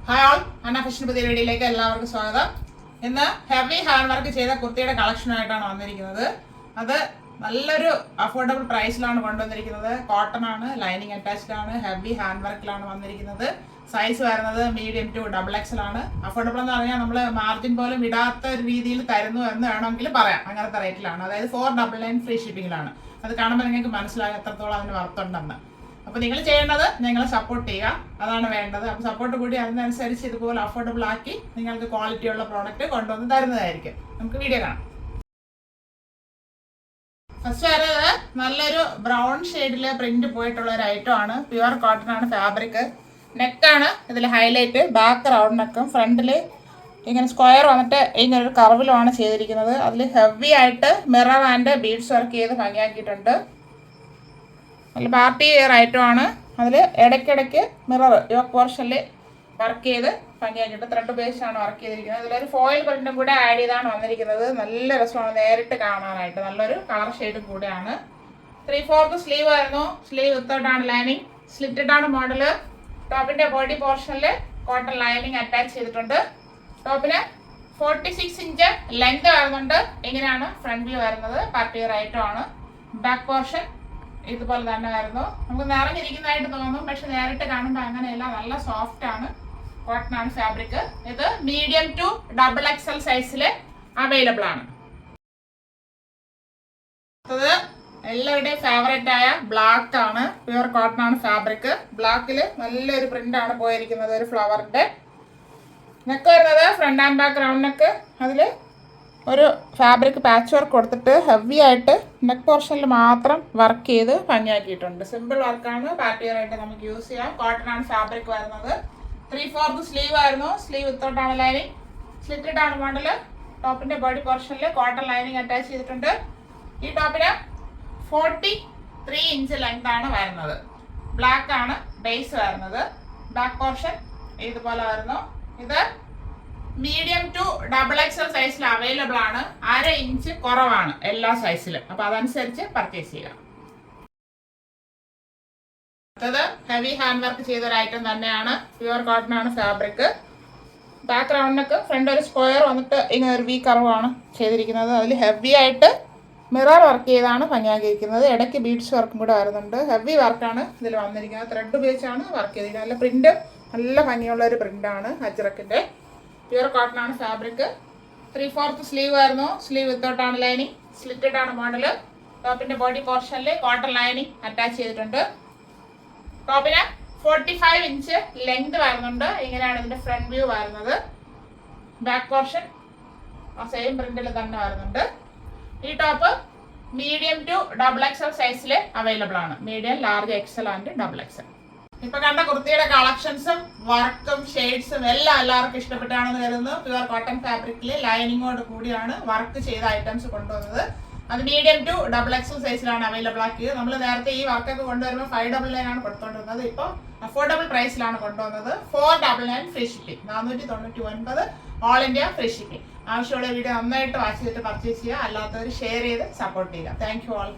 Hi all, അന്ന fashion പുതിയ വീഡിയോയിലേക്ക് എല്ലാവർക്കും സ്വാഗതം. ഇന്ന് ഹെവി ഹാൻഡ് വർക്ക് ചെയ്ത കുർത്തിയുടെ കളക്ഷനായിട്ടാണ് വന്നിരിക്കുന്നത്. അത് നല്ലൊരു അഫോർഡബിൾ പ്രൈസിലാണ് കൊണ്ടുവന്നിരിക്കുന്നത്. കോട്ടൺ ആണ്, ലൈനിങ് അറ്റാച്ച്ഡ് ആണ്, ഹെവി ഹാൻഡ് വർക്കിലാണ് വന്നിരിക്കുന്നത്. സൈസ് വരുന്നത് മീഡിയം ടു XXL ആണ്. അഫോർഡബിൾ എന്ന് പറഞ്ഞാൽ നമ്മൾ മാർജിൻ പോലും ഇടാത്ത ഒരു രീതിയിൽ തരുന്നു എന്ന് വേണമെങ്കിൽ പറയാം. അങ്ങനത്തെ റേറ്റിലാണ്, അതായത് 499 ഫ്രീ ഷിപ്പിംഗിലാണ്. അത് കാണുമ്പോൾ നിങ്ങൾക്ക് മനസ്സിലാകും എത്രത്തോളം അതിന് വർത്തുണ്ടെന്ന്. അപ്പോൾ നിങ്ങൾ ചെയ്യേണ്ടത് ഞങ്ങളെ സപ്പോർട്ട് ചെയ്യുക, അതാണ് വേണ്ടത്. അപ്പോൾ സപ്പോർട്ട് കൂടി അതിനനുസരിച്ച് ഇതുപോലെ അഫോർഡബിൾ ആക്കി നിങ്ങൾക്ക് ക്വാളിറ്റിയുള്ള പ്രോഡക്റ്റ് കൊണ്ടുവന്ന് തരുന്നതായിരിക്കും. നമുക്ക് വീഡിയോ കാണാം. ഫസ്റ്റ് വരുന്നത് നല്ലൊരു ബ്രൗൺ ഷെയ്ഡിൽ പ്രിന്റ് പോയിട്ടുള്ള ഒരു ഐറ്റം ആണ്. പ്യുവർ കോട്ടൺ ആണ് ഫാബ്രിക്. നെക്കാണ് ഇതിൽ ഹൈലൈറ്റ്. ബാക്ക് റൗണ്ട് നെക്കും, ഫ്രണ്ടിൽ ഇങ്ങനെ സ്ക്വയർ വന്നിട്ട് ഇങ്ങനെ ഒരു കർവിലുമാണ് ചെയ്തിരിക്കുന്നത്. അതിൽ ഹെവി ആയിട്ട് മിറർ ആൻഡ് ബീഡ്സ് വർക്ക് ചെയ്ത് ഭംഗിയാക്കിയിട്ടുണ്ട്. നല്ല പാർട്ടി വെയർ ഐറ്റമാണ്. അതിൽ ഇടയ്ക്കിടയ്ക്ക് മിറർ യോക്ക് പോർഷനിൽ വർക്ക് ചെയ്ത് ഭംഗിയാക്കിയിട്ട് ത്രെഡ് ഉപയോഗിച്ചാണ് വർക്ക് ചെയ്തിരിക്കുന്നത്. ഇതിലൊരു ഫോയിൽ പ്രിന്റും കൂടെ ആഡ് ചെയ്താണ് വന്നിരിക്കുന്നത്. നല്ല രസമാണ് നേരിട്ട് കാണാനായിട്ട്. നല്ലൊരു കളർ ഷെയ്ഡും കൂടെയാണ്. 3/4 സ്ലീവ് ആയിരുന്നു. സ്ലീവ് വിത്തൗട്ടാണ് ലൈനിങ്. സ്ലിറ്റഡ് ആണ് മോഡല്. ടോപ്പിന്റെ ബോഡി പോർഷനിൽ കോട്ടൺ ലൈനിങ് അറ്റാച്ച് ചെയ്തിട്ടുണ്ട്. ടോപ്പിന് 46 ഇഞ്ച് ലെങ്ത് വരുന്നുണ്ട്. ഇങ്ങനെയാണ് ഫ്രണ്ട് വ്യൂ വരുന്നത്. പാർട്ടി വെയർ ഐറ്റം ആണ്. ബാക്ക് പോർഷൻ ഇതുപോലെ തന്നെ ആയിരുന്നു. നമുക്ക് നിറഞ്ഞിരിക്കുന്നതായിട്ട് തോന്നും, പക്ഷെ നേരിട്ട് കാണുമ്പോൾ അങ്ങനെയല്ല. നല്ല സോഫ്റ്റ് ആണ്. കോട്ടൺ ആണ് ഫാബ്രിക്. ഇത് മീഡിയം ടു XXL സൈസിൽ അവൈലബിൾ ആണ്. അത് എല്ലാവരുടെയും ഫേവറേറ്റ് ആയ ബ്ലാക്ക് ആണ്. പ്യുവർ കോട്ടൺ ആണ് ഫാബ്രിക്. ബ്ലാക്കിൽ നല്ലൊരു പ്രിന്റ് ആണ് പോയിരിക്കുന്നത്, ഒരു ഫ്ലവറിന്റെ. നെക്ക് വരുന്നത് front and back round neck. അതിൽ ഒരു ഫാബ്രിക് പാച്ച് വർക്ക് കൊടുത്തിട്ട് ഹെവി ആയിട്ട് നെക്ക് പോർഷനിൽ മാത്രം വർക്ക് ചെയ്ത് ഭംഗിയാക്കിയിട്ടുണ്ട്. സിമ്പിൾ വർക്കാണ്. പാർട്ടി വെയർ ആയിട്ട് നമുക്ക് യൂസ് ചെയ്യാം. കോട്ടൺ ആണ് ഫാബ്രിക് വരുന്നത്. 3/4 സ്ലീവ് ആയിരുന്നു. സ്ലീവ് വിത്തൗട്ടാണ് ലൈനിങ്. സ്ലിറ്റഡ് ആണ് മോഡല്. ടോപ്പിന്റെ ബോഡി പോർഷനിൽ കോട്ടൺ ലൈനിങ് അറ്റാച്ച് ചെയ്തിട്ടുണ്ട്. ഈ ടോപ്പിന് 43 ഇഞ്ച് ലെങ്ത് ആണ് വരുന്നത്. ബ്ലാക്ക് ആണ് ബേസ് വരുന്നത്. ബാക്ക് പോർഷൻ ഇതുപോലെ വരുന്നു. ഇത് മീഡിയം ടു XXL സൈസിൽ അവൈലബിൾ ആണ്. 1/2 ഇഞ്ച് കുറവാണ് എല്ലാ സൈസിലും. അപ്പൊ അതനുസരിച്ച് പർച്ചേസ് ചെയ്യാം. അടുത്തത് ഹെവി ഹാൻഡ് വർക്ക് ചെയ്ത ഒരു ഐറ്റം തന്നെയാണ്. പ്യുവർ കോട്ടൺ ആണ് ഫാബ്രിക്. ബാക്ക് റൗണ്ടിനൊക്കെ ഫ്രണ്ട് ഒരു സ്ക്വയർ വന്നിട്ട് ഇങ്ങനെ ഒരു വി കർവാണ് ചെയ്തിരിക്കുന്നത്. അതിൽ ഹെവി ആയിട്ട് മിറർ വർക്ക് ചെയ്താണ് ഭംഗിയാക്കിയിരിക്കുന്നത്. ഇടയ്ക്ക് ബീഡ്സ് വർക്കും കൂടെ വരുന്നുണ്ട്. ഹെവി വർക്കാണ് ഇതിൽ വന്നിരിക്കുന്നത്. ത്രെഡ് ഉപയോഗിച്ചാണ് വർക്ക് ചെയ്തിരിക്കുന്നത്. നല്ല പ്രിന്റ്, നല്ല ഭംഗിയുള്ള ഒരു പ്രിന്റാണ് അജ്രക്കിന്റെ. പ്യുവർ കോട്ടൺ ആണ് ഫാബ്രിക്. 3/4 സ്ലീവ് ആയിരുന്നു. സ്ലീവ് വിത്തൗട്ടാണ് ലൈനിങ്. സ്ലിറ്റഡ് ആണ് മോഡല്. ടോപ്പിന്റെ ബോഡി പോർഷനിൽ കോട്ടൺ ലൈനിങ് അറ്റാച്ച് ചെയ്തിട്ടുണ്ട്. ടോപ്പിന് 45 ഇഞ്ച് ലെങ്ത് വരുന്നുണ്ട്. ഇങ്ങനെയാണ് ഇതിന്റെ ഫ്രണ്ട് വ്യൂ വരുന്നത്. ബാക്ക് പോർഷൻ സെയിം പ്രിന്റിൽ തന്നെ വരുന്നുണ്ട്. ഈ ടോപ്പ് മീഡിയം ടു XXL സൈസിൽ അവൈലബിൾ ആണ്. Medium, large, XL and XXL. ഇപ്പൊ കണ്ട കുർത്തിയുടെ കളക്ഷൻസും വർക്കും ഷെയ്ഡ്സും എല്ലാം എല്ലാവർക്കും ഇഷ്ടപ്പെട്ടാണെന്ന് കരുതുന്നു. പ്യുവർ കോട്ടൺ ഫാബ്രിക്കിൽ ലൈനിങ്ങോട് കൂടിയാണ് വർക്ക് ചെയ്ത ഐറ്റംസ് കൊണ്ടുവന്നത്. അത് മീഡിയം ടു XXL സൈസിലാണ് അവൈലബിൾ ആക്കിയത്. നമ്മൾ നേരത്തെ ഈ വർക്കൊക്കെ കൊണ്ടുവരുമ്പോൾ 599 ആണ് കൊടുത്തോണ്ടിരുന്നത്. ഇപ്പോൾ അഫോർഡബിൾ പ്രൈസിലാണ് കൊണ്ടുവന്നത്. 499 free shipping. 499 all India free shipping. ആവശ്യമുള്ള വീഡിയോ നന്നായിട്ട് വാച്ച് ചെയ്തിട്ട് പർച്ചേസ് ചെയ്യുക. അല്ലാത്തവർ ഷെയർ ചെയ്ത് സപ്പോർട്ട് ചെയ്യുക. Thank you all.